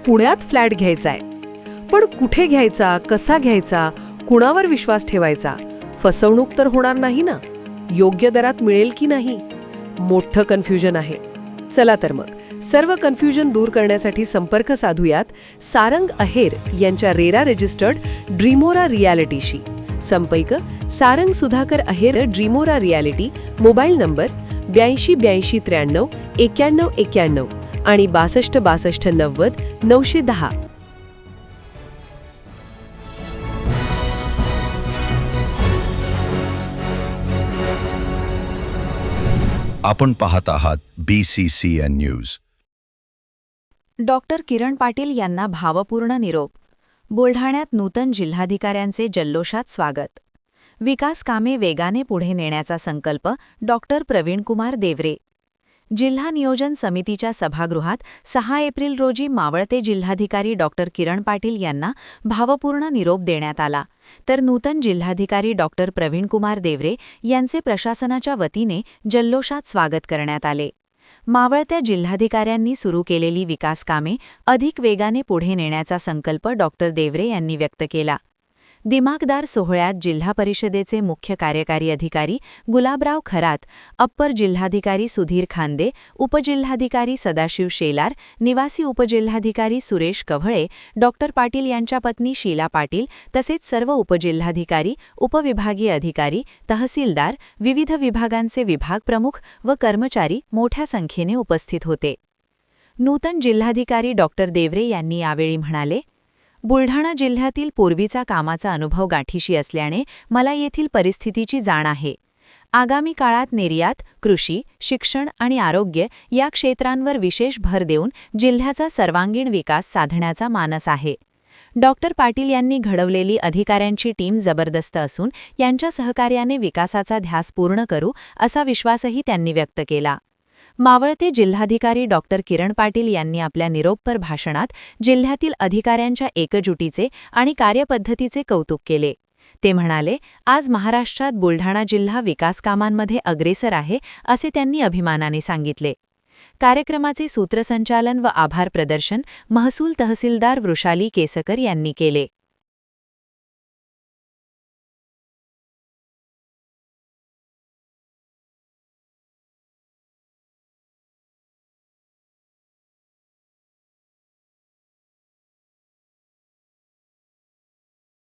पुण्यात फ्लॅट घ्यायचाय. पण कुठे घ्यायचा, कसा घ्यायचा, कुणावर विश्वास ठेवायचा? फसवणूक तर होणार नाही ना? योग्य दरात मिळेल की नाही? मोठं कन्फ्युजन आहे. चला तर मग सर्व कन्फ्युजन दूर करण्यासाठी संपर्क साधूयात सारंग अहेर यांच्या रेरा रजिस्टर्ड ड्रीमोरा रियालिटीशी. संपर्क सारंग सुधाकर अहेर, ड्रीमोरा रियालिटी. मोबाईल नंबर 82 83 91 91 आणि 62 62 90 910. आपण पाहत आहात BCCN news. Doctor Kiran Patil यांना भावपूर्ण निरोप. बुलढाण्यात नूतन जिल्हाधिकाऱ्यांचे जल्लोषात स्वागत. विकास कामे वेगाने पुढे नेण्याचा संकल्प डॉक्टर प्रवीणकुमार देवरे. जिल्हा नियोजन समितीच्या सभागृहात 6 एप्रिल रोजी मावळते जिल्हाधिकारी डॉक्टर किरण पाटील यांना भावपूर्ण निरोप देण्यात आला, तर नूतन जिल्हाधिकारी डॉक्टर प्रवीणकुमार देवरे यांचे प्रशासनाच्या वतीने जल्लोषात स्वागत करण्यात आले. मावळत्या जिल्हाधिकाऱ्यांनी सुरू केलेली विकास कामे अधिक वेगाने पुढे नेण्याचा संकल्प डॉक्टर देवरे यांनी व्यक्त केला. दिमाखदार सोहळ्यात जिल्हा परिषदेचे मुख्य कार्यकारी अधिकारी गुलाबराव खरात, अप्पर जिल्हाधिकारी सुधीर खांदे, उपजिल्हाधिकारी सदाशिव शेलार, निवासी उपजिल्हाधिकारी सुरेश कव्हळे, डॉक्टर पाटील यांच्या पत्नी शीला पाटील तसेच सर्व उपजिल्हाधिकारी, उपविभागीय अधिकारी, तहसीलदार, विविध विभागांचे विभाग प्रमुख व कर्मचारी मोठ्या संख्येने उपस्थित होते. नूतन जिल्हाधिकारी डॉक्टर देवरे यांनी यावेळी म्हणाले, बुलढाणा जिल्ह्यातील पूर्वीचा कामाचा अनुभव गाठीशी असल्याने मला येथील परिस्थितीची जाण आहे. आगामी काळात निर्यात, कृषी, शिक्षण आणि आरोग्य या क्षेत्रांवर विशेष भर देऊन जिल्ह्याचा सर्वांगीण विकास साधण्याचा मानस आहे. डॉक्टर पाटील यांनी घडवलेली अधिकाऱ्यांची टीम जबरदस्त असून यांच्या सहकार्याने विकासाचा ध्यास पूर्ण करू असा विश्वासही त्यांनी व्यक्त केला. मावळते जिल्हाधिकारी डॉक्टर किरण पाटील यांनी आपल्या निरोपपर भाषणात जिल्ह्यातील अधिकाऱ्यांच्या एकजुटीचे आणि कार्यपद्धतीचे कौतुक केले. ते म्हणाले, आज महाराष्ट्रात बुलढाणा जिल्हा विकास कामांमध्ये अग्रेसर आहे असे त्यांनी अभिमानाने सांगितले. कार्यक्रमाचे सूत्रसंचालन व आभार प्रदर्शन महसूल तहसीलदार वृषाली केसकर यांनी केले.